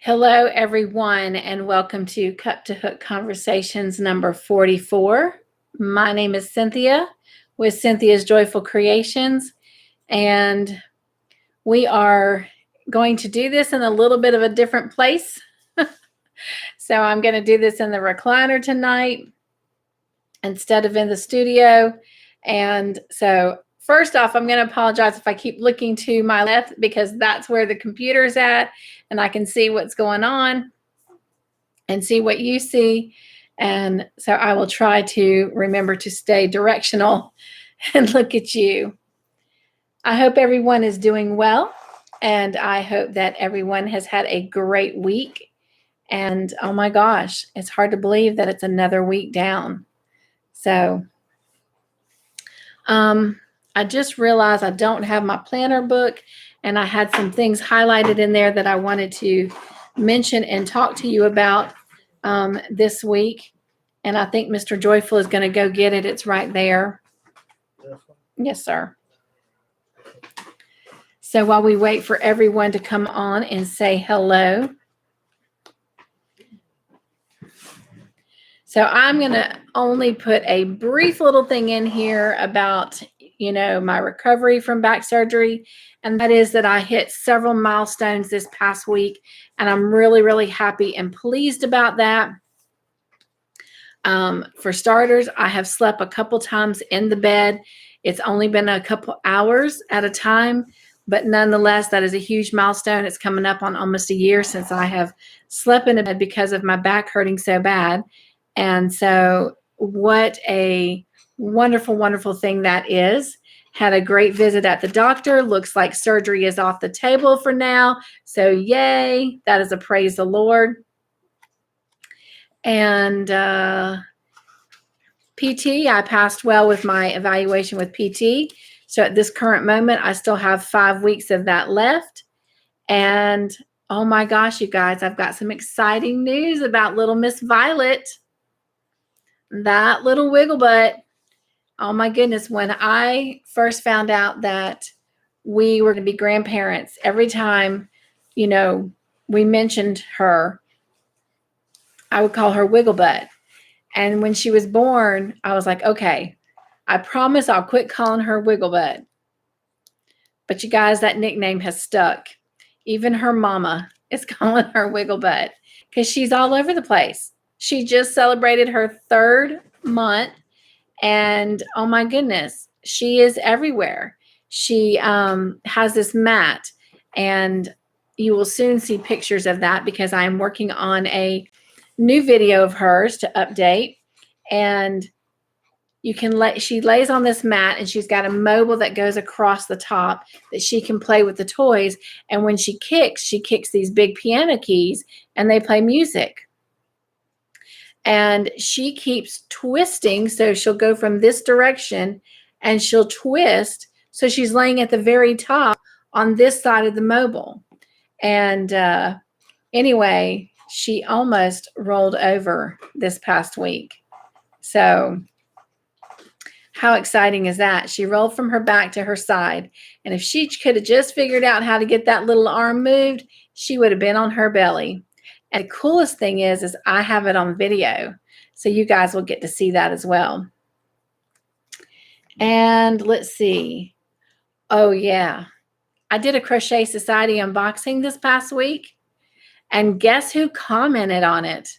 Hello, everyone, and welcome to Cup to Hook Conversations number 44. My name is Cynthia with Cynthia's Joyful Creations, and we are going to do this in a little bit of a different place. So I'm going to do this in the recliner tonight instead of in the studio. And so first off, I'm going to apologize if I keep looking to my left because that's where the computer's at and I can see what's going on and see what you see. And so I will try to remember to stay directional and look at you. I hope everyone is doing well, and I hope that everyone has had a great week. And oh my gosh, it's hard to believe that it's another week down. So I just realized I don't have my planner book, and I had some things highlighted in there that I wanted to mention and talk to you about this week. And I think Mr. Joyful is going to go get it. It's right there. Yes, sir. So while we wait for everyone to come on and say hello. So I'm going to only put a brief little thing in here about, my recovery from back surgery. And that is that I hit several milestones this past week. And I'm really, really happy and pleased about that. For starters, I have slept a couple times in the bed. It's only been a couple hours at a time, but nonetheless, that is a huge milestone. It's coming up on almost a year since I have slept in a bed because of my back hurting so bad. And so what a wonderful, wonderful thing that is. Had a great visit at the doctor. Looks like surgery is off the table for now. So yay, that is a praise the Lord. And PT, I passed well with my evaluation with PT. So at this current moment, I still have 5 weeks of that left. And oh my gosh, you guys, I've got some exciting news about little Miss Violet. That little wiggle butt. Oh my goodness. When I first found out that we were going to be grandparents, every time, we mentioned her, I would call her Wiggle Butt. And when she was born, I was like, okay, I promise I'll quit calling her Wiggle Butt. But you guys, that nickname has stuck. Even her mama is calling her Wiggle Butt because she's all over the place. She just celebrated her 3rd month. And oh my goodness, she is everywhere. She has this mat, and you will soon see pictures of that because I am working on a new video of hers to update. And she lays on this mat, and she's got a mobile that goes across the top that she can play with the toys. And when she kicks these big piano keys and they play music. And she keeps twisting. So she'll go from this direction and she'll twist. So she's laying at the very top on this side of the mobile. And anyway, she almost rolled over this past week. So how exciting is that? She rolled from her back to her side. And if she could have just figured out how to get that little arm moved, she would have been on her belly. And the coolest thing is I have it on video. So you guys will get to see that as well. And let's see. Oh, yeah. I did a Crochet Society unboxing this past week. And guess who commented on it?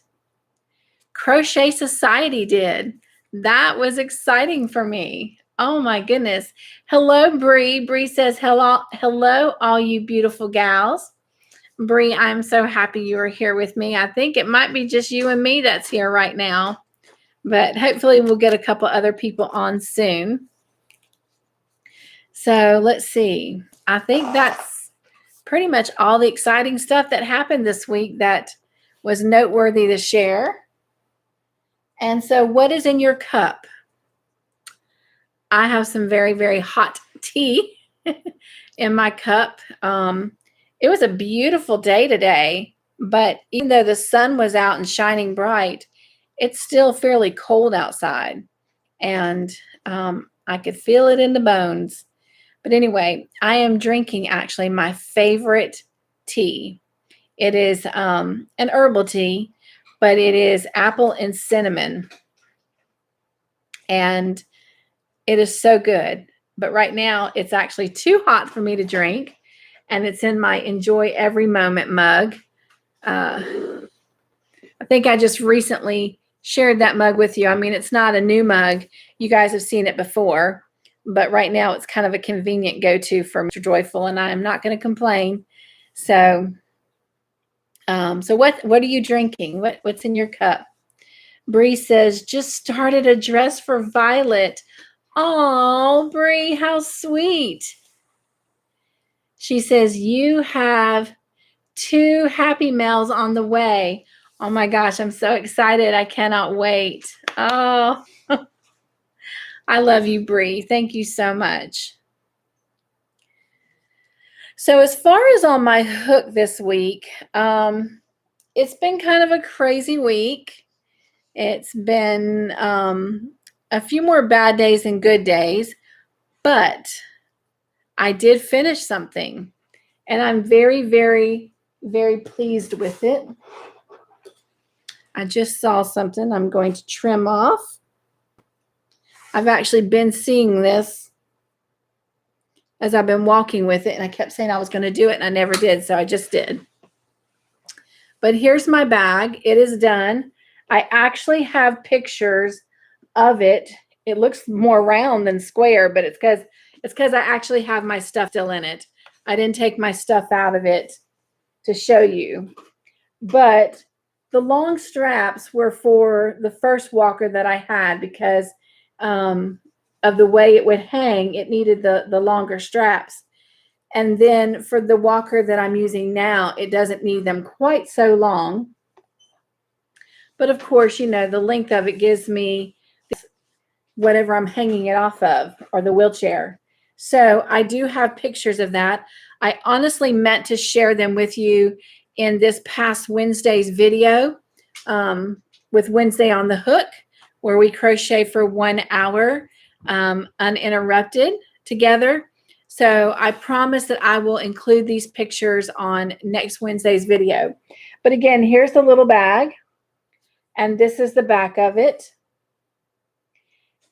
Crochet Society did. That was exciting for me. Oh, my goodness. Hello, Bree. Bree says, hello, all you beautiful gals. Bree, I'm so happy you are here with me. I think it might be just you and me that's here right now, but hopefully we'll get a couple other people on soon. So let's see. I think that's pretty much all the exciting stuff that happened this week that was noteworthy to share. And so what is in your cup? I have some very, very hot tea in my cup. It was a beautiful day today, but even though the sun was out and shining bright, it's still fairly cold outside, and I could feel it in the bones. But anyway, I am drinking actually my favorite tea. It is an herbal tea, but it is apple and cinnamon. And it is so good. But right now, it's actually too hot for me to drink. And it's in my Enjoy Every Moment mug. I think I just recently shared that mug with you. I mean, it's not a new mug. You guys have seen it before. But right now, it's kind of a convenient go-to for Mr. Joyful. And I am not going to complain. So, what are you drinking? What's in your cup? Bree says, just started a dress for Violet. Oh, Bree, how sweet. She says, you have 2 happy mails on the way. Oh my gosh, I'm so excited. I cannot wait. Oh, I love you, Bree. Thank you so much. So as far as on my hook this week, it's been kind of a crazy week. It's been a few more bad days than good days, but I did finish something, and I'm very, very, very pleased with it. I just saw something I'm going to trim off. I've actually been seeing this as I've been walking with it, and I kept saying I was going to do it, and I never did, so I just did. But here's my bag. It is done. I actually have pictures of it. It looks more round than square, but it's because I actually have my stuff still in it. I didn't take my stuff out of it to show you. But the long straps were for the first walker that I had because of the way it would hang. It needed the longer straps. And then for the walker that I'm using now, it doesn't need them quite so long. But of course, you know, the length of it gives me whatever I'm hanging it off of, or the wheelchair. So I do have pictures of that. I honestly meant to share them with you in this past Wednesday's video with Wednesday on the Hook, where we crochet for 1 hour uninterrupted together. So I promise that I will include these pictures on next Wednesday's video. But again, here's the little bag, and this is the back of it.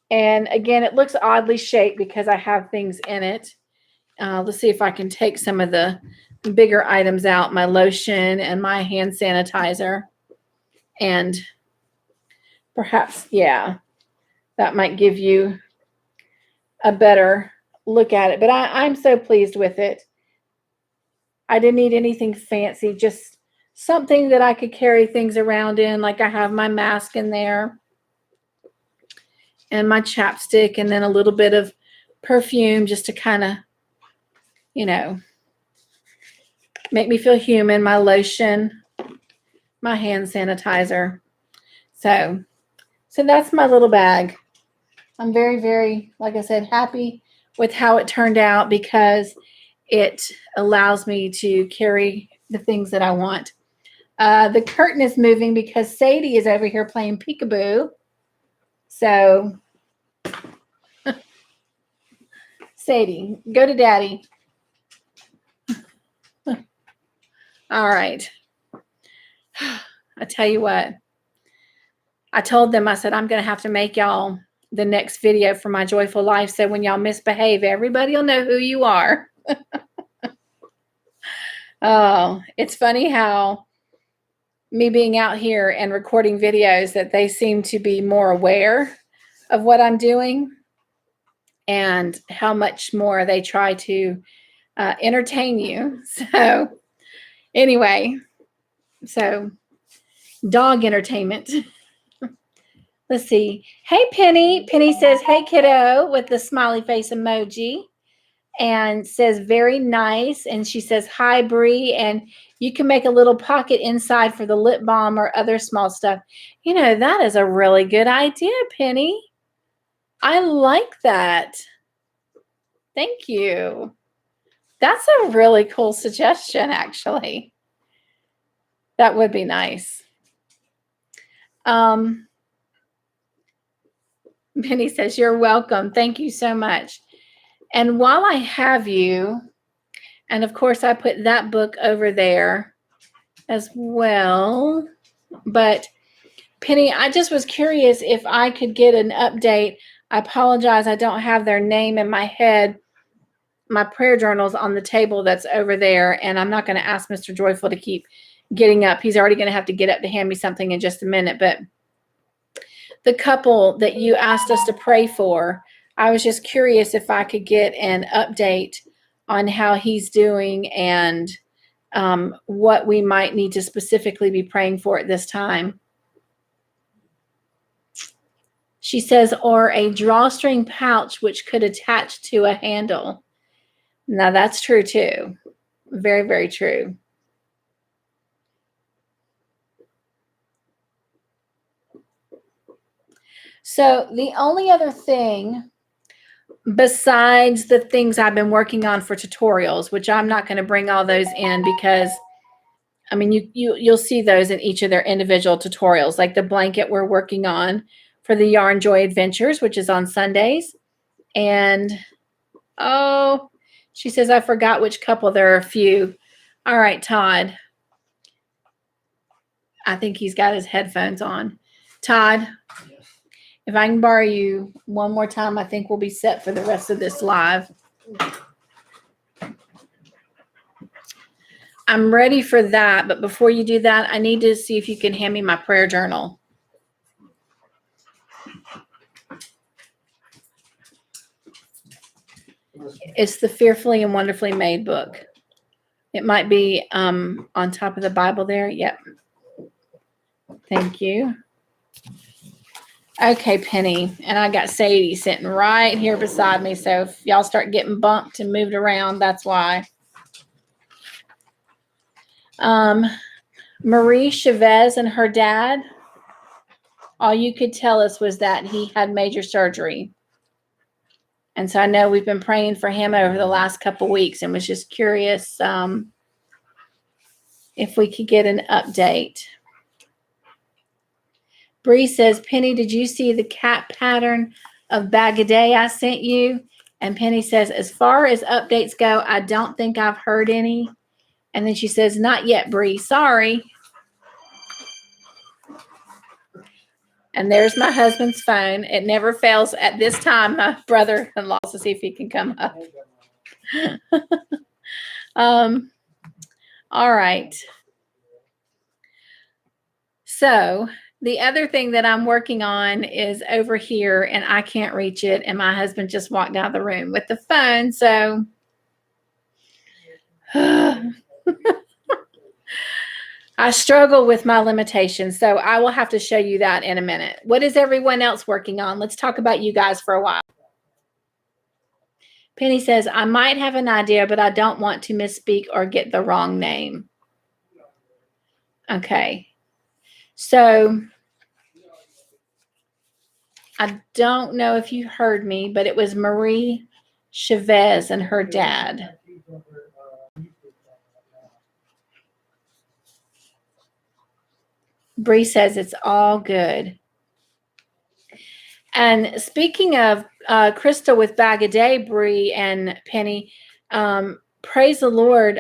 And again, it looks oddly shaped because I have things in it. Let's see if I can take some of the bigger items out, my lotion and my hand sanitizer. And perhaps, yeah, that might give you a better look at it. But I'm so pleased with it. I didn't need anything fancy, just something that I could carry things around in, like I have my mask in there and my chapstick, and then a little bit of perfume just to kind of, you know, make me feel human, my lotion, my hand sanitizer. So that's my little bag. I'm very, very, like I said, happy with how it turned out because it allows me to carry the things that I want. The curtain is moving because Sadie is over here playing peekaboo. So, Sadie, go to Daddy. All right. I tell you what. I told them, I said, I'm going to have to make y'all the next video for my joyful life. So when y'all misbehave, everybody will know who you are. Oh, it's funny how me being out here and recording videos that they seem to be more aware of what I'm doing and how much more they try to entertain you. So anyway, so dog entertainment. Let's see. Hey, Penny. Penny says, hey, kiddo, with the smiley face emoji, and says, very nice. And she says, hi, Bree. And you can make a little pocket inside for the lip balm or other small stuff. You know, that is a really good idea, Penny. I like that. Thank you. That's a really cool suggestion, actually. That would be nice. Penny says, you're welcome. Thank you so much. And while I have you, and of course I put that book over there, as well. But Penny, I just was curious if I could get an update. I apologize. I don't have their name in my head. My prayer journal's on the table that's over there, and I'm not going to ask Mr. Joyful to keep getting up. He's already going to have to get up to hand me something in just a minute. But the couple that you asked us to pray for, I was just curious if I could get an update on how he's doing and what we might need to specifically be praying for at this time. She says, or a drawstring pouch which could attach to a handle. Now that's true too. Very, very true. So the only other thing besides the things I've been working on for tutorials, which I'm not going to bring all those in because I mean, you'll see those in each of their individual tutorials, like the blanket we're working on for the Yarn Joy Adventures, which is on Sundays. And, oh, she says, I forgot which couple. There are a few. All right, Todd. I think he's got his headphones on. Todd, if I can borrow you one more time, I think we'll be set for the rest of this live. I'm ready for that, but before you do that, I need to see if you can hand me my prayer journal. It's the Fearfully and Wonderfully Made book. It might be on top of the Bible there. Yep. Thank you. Okay, Penny. And I got Sadie sitting right here beside me. So if y'all start getting bumped and moved around, that's why. Marie Chavez and her dad, all you could tell us was that he had major surgery. And so I know we've been praying for him over the last couple weeks and was just curious if we could get an update. Bree says, Penny, did you see the cat pattern of Bag a Day I sent you? And Penny says, as far as updates go, I don't think I've heard any. And then she says, not yet, Bree. Sorry. And there's my husband's phone. It never fails at this time. My brother-in-law to see if he can come up. All right. So the other thing that I'm working on is over here, and I can't reach it. And my husband just walked out of the room with the phone. So I struggle with my limitations. So I will have to show you that in a minute. What is everyone else working on? Let's talk about you guys for a while. Penny says, I might have an idea, but I don't want to misspeak or get the wrong name. Okay. So I don't know if you heard me, but it was Marie Chavez and her dad. Bree says it's all good. And speaking of Crystal with Bag a Day, Bree and Penny, praise the Lord.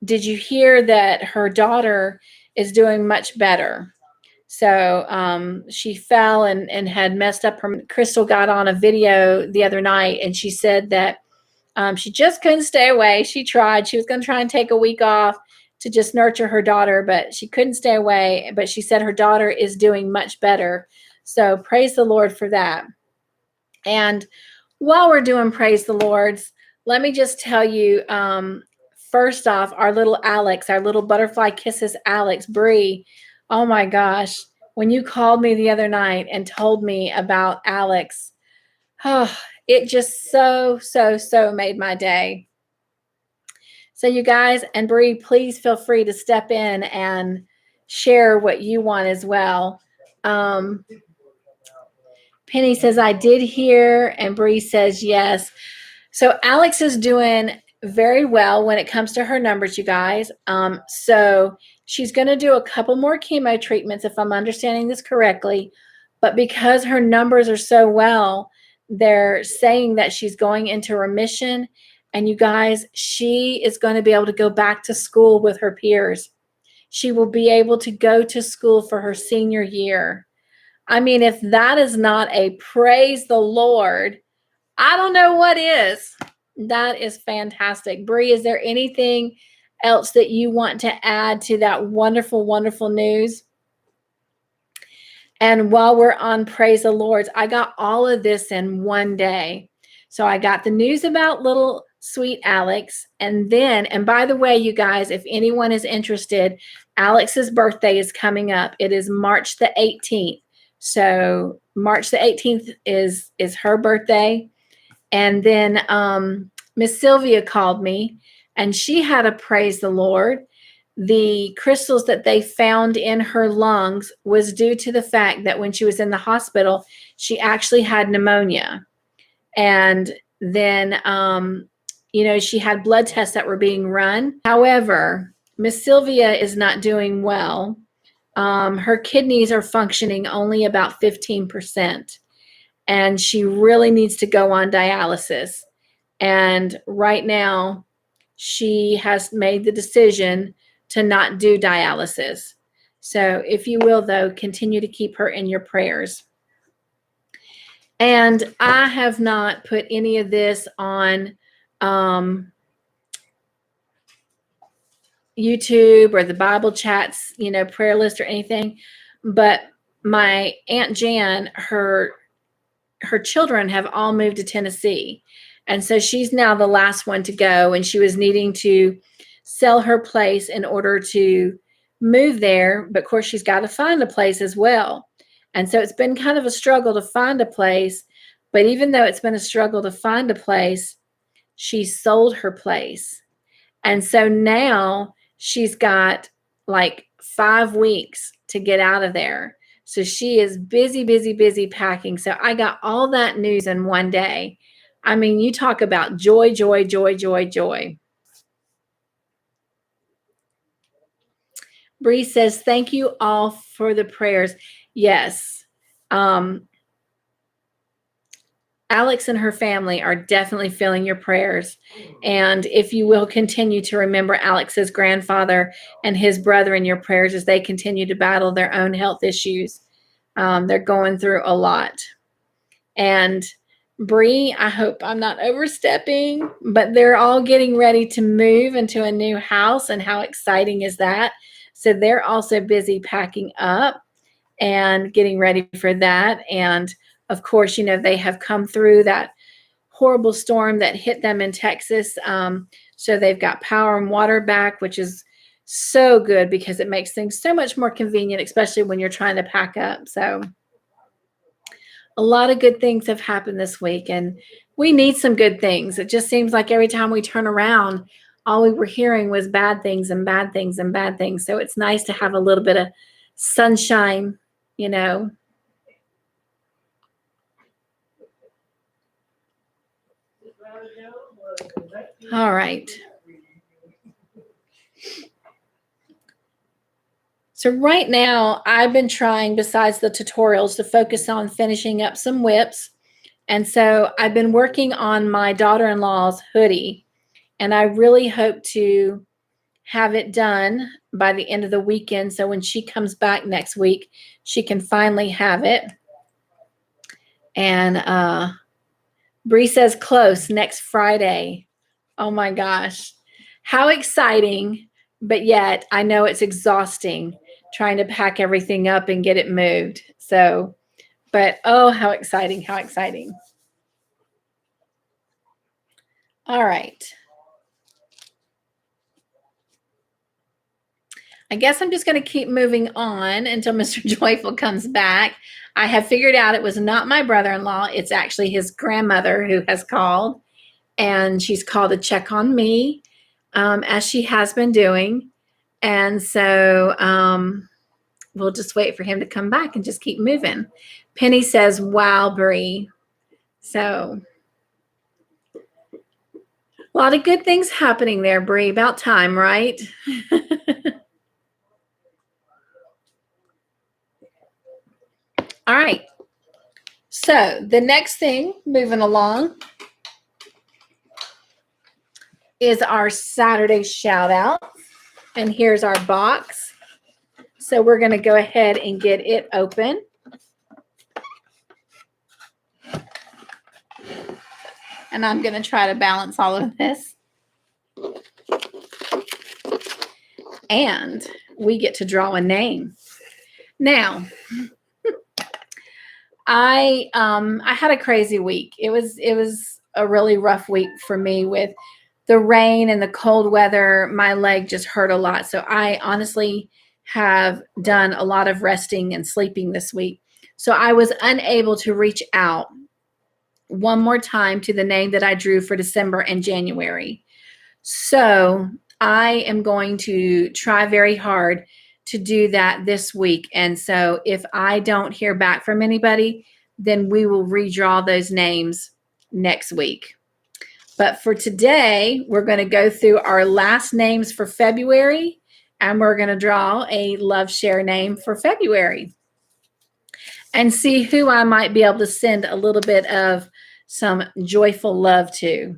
Did you hear that her daughter is doing much better? So she fell and had messed up her. Crystal got on a video the other night, and she said that she just couldn't stay away. She tried. She was going to try and take a week off to just nurture her daughter, but she couldn't stay away. But she said her daughter is doing much better. So praise the Lord for that. And while we're doing praise the Lords, let me just tell you, first off, our little Alex, our little Butterfly Kisses Alex, Bree, oh my gosh, when you called me the other night and told me about Alex, oh, it just so made my day. So you guys, and Bree, please feel free to step in and share what you want as well. Penny says, I did hear, and Bree says yes. So Alex is doing very well when it comes to her numbers, you guys. So she's going to do a couple more chemo treatments, if I'm understanding this correctly. But because her numbers are so well, they're saying that she's going into remission And you guys, she is going to be able to go back to school with her peers. She will be able to go to school for her senior year. I mean, if that is not a praise the Lord, I don't know what is. That is fantastic. Bree, is there anything else that you want to add to that wonderful, wonderful news? And while we're on Praise the Lord, I got all of this in one day. So I got the news about little sweet Alex. And by the way, you guys, if anyone is interested, Alex's birthday is coming up. It is March the 18th. So March the 18th is her birthday. And then Miss Sylvia called me, and she had a praise the Lord. The crystals that they found in her lungs was due to the fact that when she was in the hospital, she actually had pneumonia. And then, she had blood tests that were being run. However, Miss Sylvia is not doing well. Her kidneys are functioning only about 15%. And she really needs to go on dialysis. And right now, she has made the decision to not do dialysis. So if you will, though, continue to keep her in your prayers. And I have not put any of this on YouTube or the Bible chats, prayer list or anything. But my Aunt Jan, her children have all moved to Tennessee. And so she's now the last one to go. And she was needing to sell her place in order to move there. But of course, she's got to find a place as well. And so it's been kind of a struggle to find a place. But even though it's been a struggle to find a place, she sold her place. And so now she's got like 5 weeks to get out of there. So she is busy, busy, busy packing. So I got all that news in one day. I mean, you talk about joy, joy, joy, joy, joy. Bree says, thank you all for the prayers. Yes. Alex and her family are definitely feeling your prayers. And if you will continue to remember Alex's grandfather and his brother in your prayers as they continue to battle their own health issues. They're going through a lot. And Bree, I hope I'm not overstepping, but they're all getting ready to move into a new house. And how exciting is that? So they're also busy packing up and getting ready for that. And of course, they have come through that horrible storm that hit them in Texas. So they've got power and water back, which is so good because it makes things so much more convenient, especially when you're trying to pack up. So a lot of good things have happened this week, and we need some good things. It just seems like every time we turn around, all we were hearing was bad things and bad things and bad things. So it's nice to have a little bit of sunshine, All right. So right now, I've been trying, besides the tutorials, to focus on finishing up some whips. And so I've been working on my daughter-in-law's hoodie, and I really hope to have it done by the end of the weekend. So when she comes back next week, she can finally have it. And Bree says close next Friday. Oh my gosh. How exciting. But yet I know it's exhausting trying to pack everything up and get it moved. So, but oh, how exciting, how exciting. All right. I guess I'm just going to keep moving on until Mr. Joyful comes back. I have figured out it was not my brother-in-law. It's actually his grandmother who has called, and she's called to check on me, as she has been doing. And so we'll just wait for him to come back and just keep moving. Penny says, wow, Bree. So a lot of good things happening there, Bree. About time, right? All right. So the next thing, moving along. is our Saturday shout out. And here's our box. So we're going to go ahead and get it open. And I'm going to try to balance all of this. And we get to draw a name. Now, I had a crazy week. It was a really rough week for me with the rain and the cold weather. My leg just hurt a lot. So I honestly have done a lot of resting and sleeping this week. So I was unable to reach out one more time to the name that I drew for December and January. So I am going to try very hard to do that this week. And so if I don't hear back from anybody, then we will redraw those names next week. But for today, we're going to go through our last names for February, and we're going to draw a love share name for February and see who I might be able to send a little bit of some joyful love to.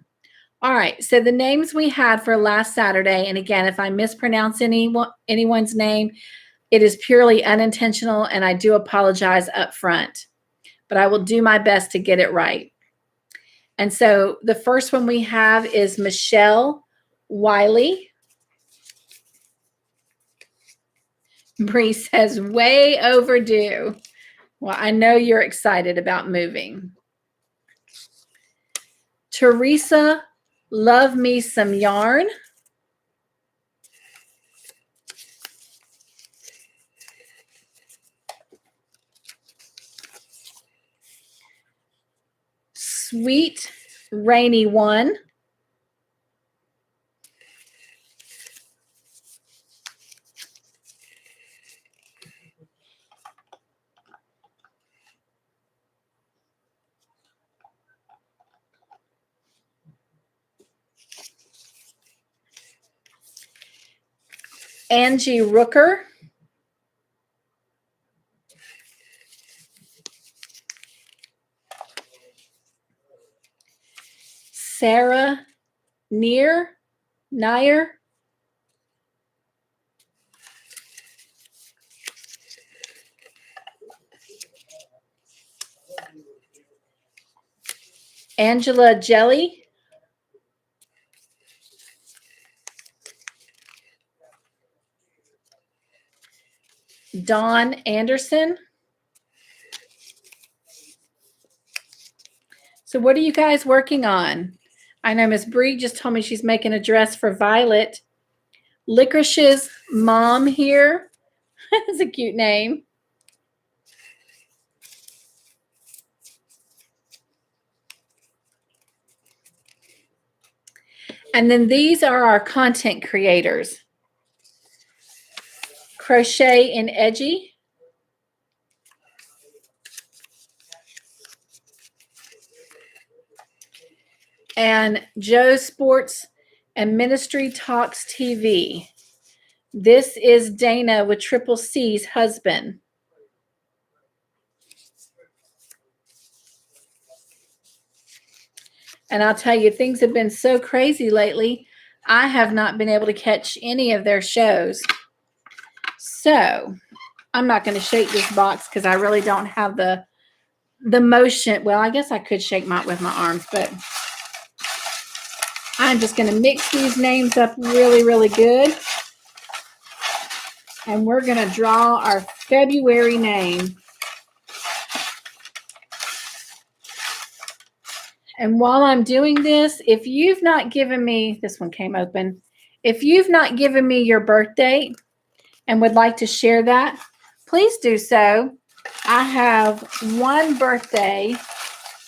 All right, so the names we had for last Saturday, and again, if I mispronounce anyone's name, it is purely unintentional, and I do apologize up front, but I will do my best to get it right. And so the first one we have is Michelle Wiley. Bree says, way overdue. Well, I know you're excited about moving. Teresa, love me some yarn. Sweet Rainy One. Angie Rooker. Sarah Near. Angela Jelly. Dawn Anderson. So what are you guys working on? I know Miss Bree just told me she's making a dress for Violet. Licorice's mom here. That's a cute name. And then these are our content creators. Crochet and Edgy. And Joe Sports and Ministry Talks TV. This is Dana with Triple C's husband. And I'll tell you, things have been so crazy lately. I have not been able to catch any of their shows. So I'm not going to shake this box because I really don't have the motion. Well, I guess I could shake mine with my arms, but I'm just going to mix these names up really, really good. And we're going to draw our February name. And while I'm doing this, if you've not given me, this one came open. If you've not given me your birth date and would like to share that, please do so. I have one birthday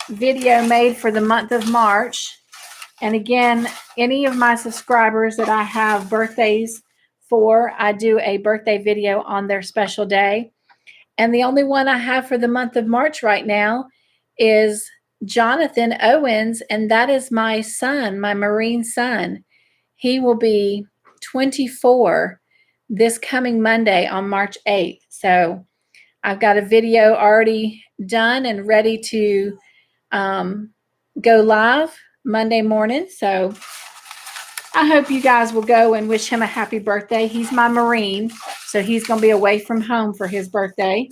video made for the month of March. And again, any of my subscribers that I have birthdays for, I do a birthday video on their special day. And the only one I have for the month of March right now is Jonathan Owens, and that is my son, my Marine son. He will be 24 this coming Monday on March 8th. So I've got a video already done and ready to go live Monday morning. So I hope you guys will go and wish him a happy birthday. He's my Marine, so he's going to be away from home for his birthday.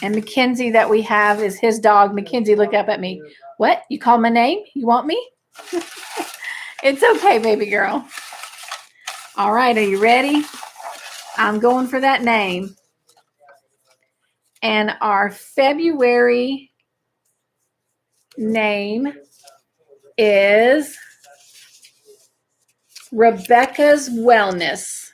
And Mackenzie that we have is his dog. Mackenzie looked up at me. What? You call my name? You want me? It's okay, baby girl. All right, are you ready? I'm going for that name. And our February name is Rebecca's Wellness.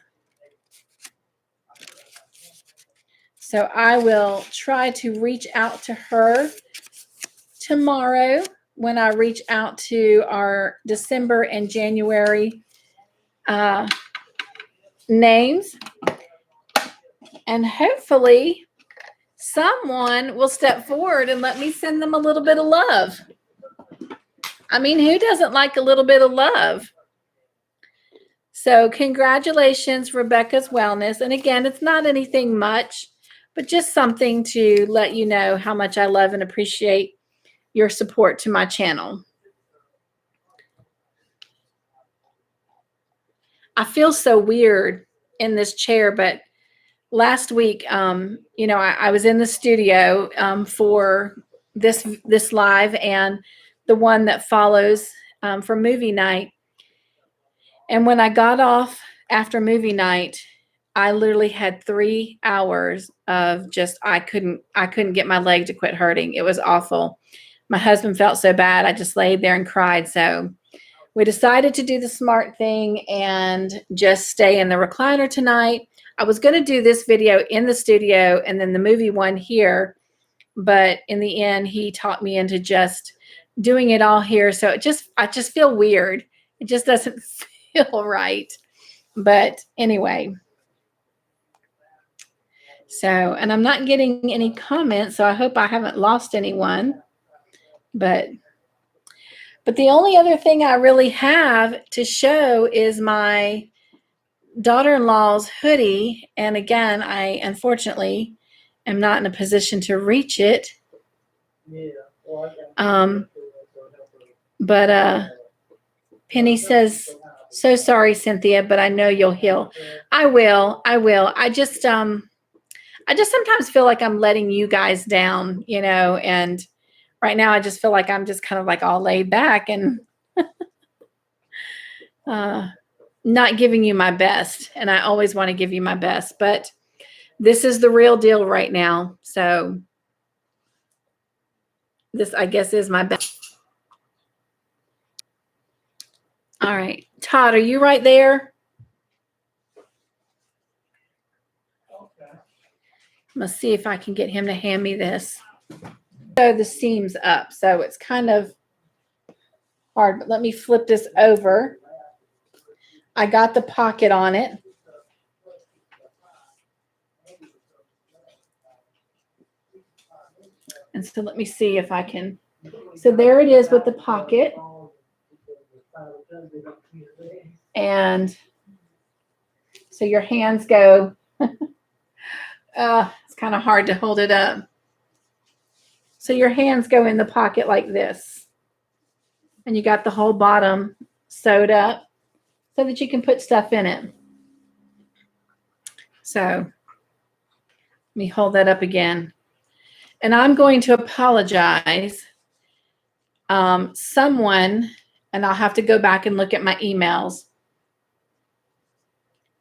So I will try to reach out to her tomorrow when I reach out to our December and January names. And hopefully someone will step forward and let me send them a little bit of love. I mean, who doesn't like a little bit of love? So congratulations, Rebecca's Wellness. And again, it's not anything much, but just something to let you know how much I love and appreciate your support to my channel. I feel so weird in this chair, but last week, you know, I was in the studio for this live and the one that follows for movie night. And when I got off after movie night, I literally had 3 hours of just I couldn't get my leg to quit hurting. It was awful. My husband felt so bad. I just laid there and cried. So we decided to do the smart thing and just stay in the recliner tonight. I was going to do this video in the studio and then the movie one here, but in the end, he talked me into just doing it all here. So I just feel weird. It just doesn't feel right. But anyway. So, and I'm not getting any comments, so I hope I haven't lost anyone. But the only other thing I really have to show is my daughter-in-law's hoodie. And again, I unfortunately am not in a position to reach it. But Penny says, so sorry, Cynthia, but I know you'll heal. I will. I just sometimes feel like I'm letting you guys down, you know, and right now I just feel like I'm just kind of like all laid back and not giving you my best. And I always want to give you my best, but this is the real deal right now. So this, I guess, is my best. All right. Todd, are you right there? Let's see if I can get him to hand me this. So the seam's up, so it's kind of hard, but let me flip this over. I got the pocket on it. And so let me see if I can. So there it is with the pocket. And so your hands go, it's kind of hard to hold it up. So your hands go in the pocket like this. And you got the whole bottom sewed up so that you can put stuff in it. So let me hold that up again. And I'm going to apologize. Someone, and I'll have to go back and look at my emails,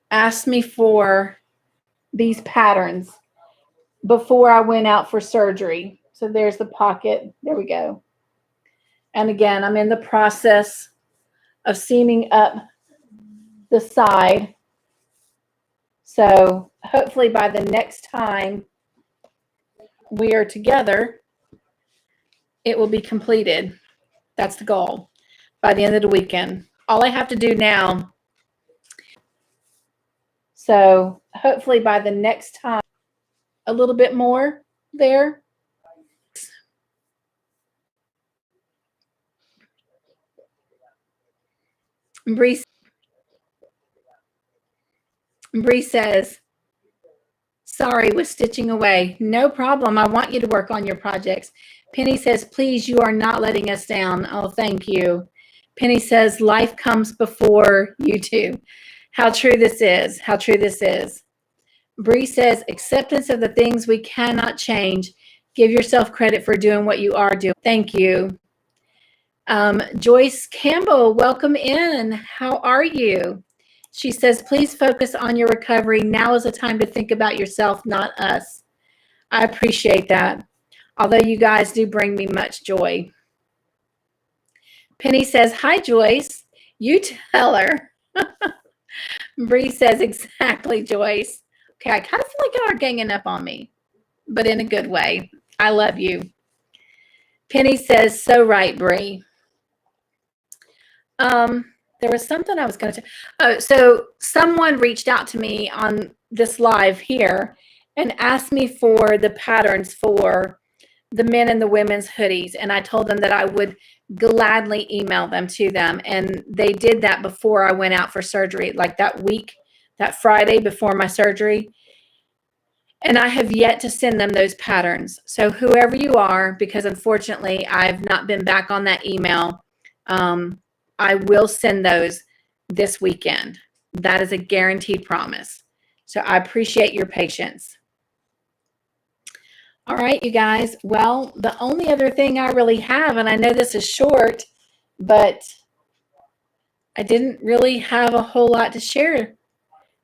asked me for these patterns before I went out for surgery. So there's the pocket. There we go. And again, I'm in the process of seaming up the side. So hopefully by the next time we are together, it will be completed. That's the goal by the end of the weekend. All I have to do now. So hopefully by the next time, a little bit more there. Bree says, sorry, was stitching away. No problem. I want you to work on your projects. Penny says, please, you are not letting us down. Oh, thank you. Penny says, life comes before you do. How true this is. How true this is. Bree says, acceptance of the things we cannot change. Give yourself credit for doing what you are doing. Thank you. Joyce Campbell, welcome in. How are you? She says, please focus on your recovery. Now is the time to think about yourself, not us. I appreciate that. Although you guys do bring me much joy. Penny says, hi, Joyce. You tell her. Bree says, exactly, Joyce. Okay, I kind of feel like y'all are ganging up on me, but in a good way. I love you. Penny says, so right, Bree. There was something I was going to say. Oh, so someone reached out to me on this live here and asked me for the patterns for the men and the women's hoodies. And I told them that I would gladly email them to them. And they did that before I went out for surgery, like that week, that Friday before my surgery. And I have yet to send them those patterns. So whoever you are, because unfortunately I've not been back on that email, I will send those this weekend. That is a guaranteed promise. So I appreciate your patience. All right, you guys. Well, the only other thing I really have, and I know this is short, but I didn't really have a whole lot to share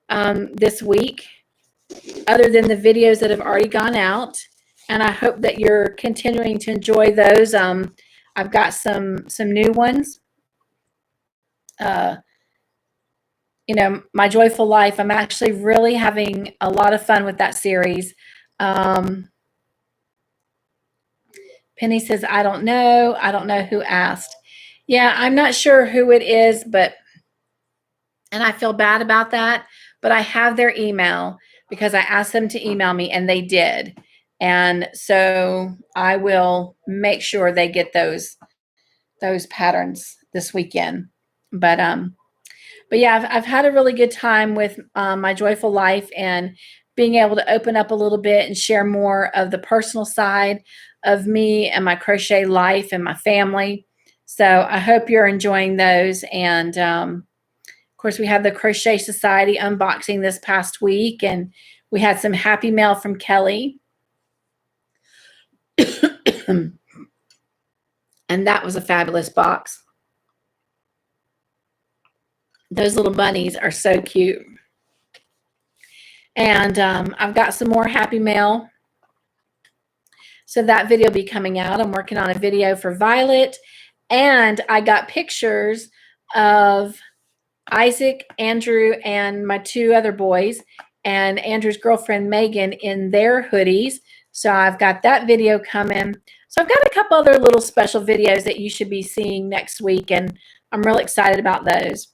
this week other than the videos that have already gone out. And I hope that you're continuing to enjoy those. I've got some new ones. You know, My Joyful Life. I'm actually really having a lot of fun with that series. Penny says, I don't know. I don't know who asked. Yeah, I'm not sure who it is, and I feel bad about that, but I have their email because I asked them to email me and they did. And so I will make sure they get those patterns this weekend. But yeah, I've had a really good time with My Joyful Life and being able to open up a little bit and share more of the personal side of me and my crochet life and my family. So I hope you're enjoying those. And of course, we had the Crochet Society unboxing this past week, and we had some happy mail from Kelly. And that was a fabulous box. Those little bunnies are so cute. And I've got some more happy mail. So that video will be coming out. I'm working on a video for Violet. And I got pictures of Isaac, Andrew, and my two other boys, and Andrew's girlfriend, Megan, in their hoodies. So I've got that video coming. So I've got a couple other little special videos that you should be seeing next week. And I'm really excited about those.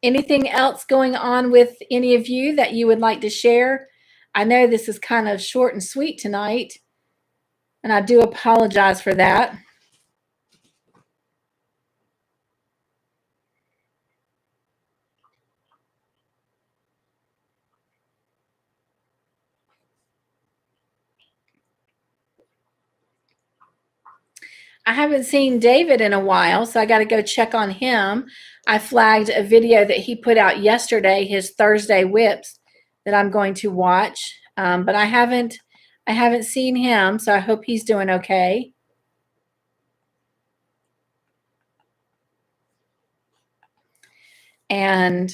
Anything else going on with any of you that you would like to share? I know this is kind of short and sweet tonight, and I do apologize for that. I haven't seen David in a while, so I got to go check on him. I flagged a video that he put out yesterday, his Thursday whips, that I'm going to watch, but I haven't seen him, so I hope he's doing okay. And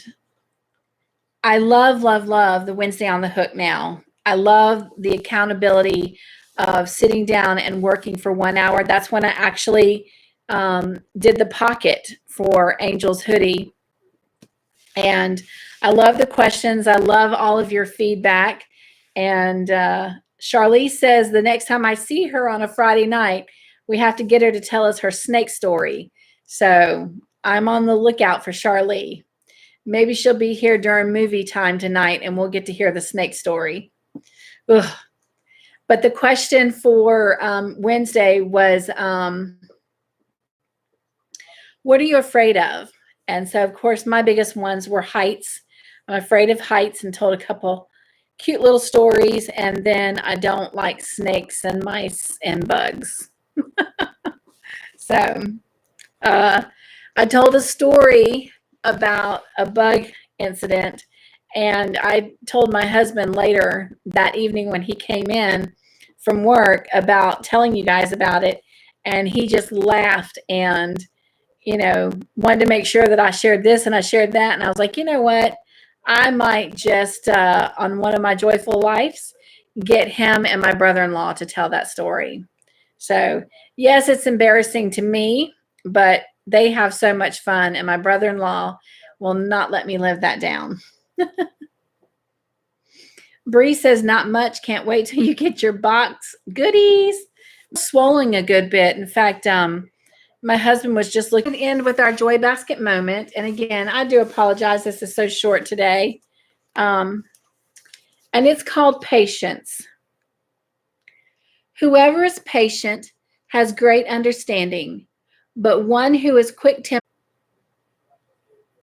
I love the Wednesday on the Hook now. I love the accountability of sitting down and working for 1 hour. That's when I actually did the pocket for Angel's hoodie. And I love the questions. I love all of your feedback. And Charlize says the next time I see her on a Friday night, we have to get her to tell us her snake story. So I'm on the lookout for Charlize. Maybe she'll be here during movie time tonight and we'll get to hear the snake story. Ugh. But the question for Wednesday was, what are you afraid of? And so, of course, my biggest ones were heights. I'm afraid of heights and told a couple cute little stories. And then I don't like snakes and mice and bugs. So I told a story about a bug incident, and I told my husband later that evening when he came in from work about telling you guys about it, and he just laughed and wanted to make sure that I shared this and I shared that, and I was like, you know what, I might just on one of my joyful lives get him and my brother-in-law to tell that story. So yes, it's embarrassing to me, but they have so much fun, and my brother-in-law will not let me live that down. Bree says, not much. Can't wait till you get your box goodies. I'm swallowing a good bit. In fact, my husband was just looking to end with our Joy Basket moment. And again, I do apologize. This is so short today. And it's called patience. Whoever is patient has great understanding, but one who is quick-tempered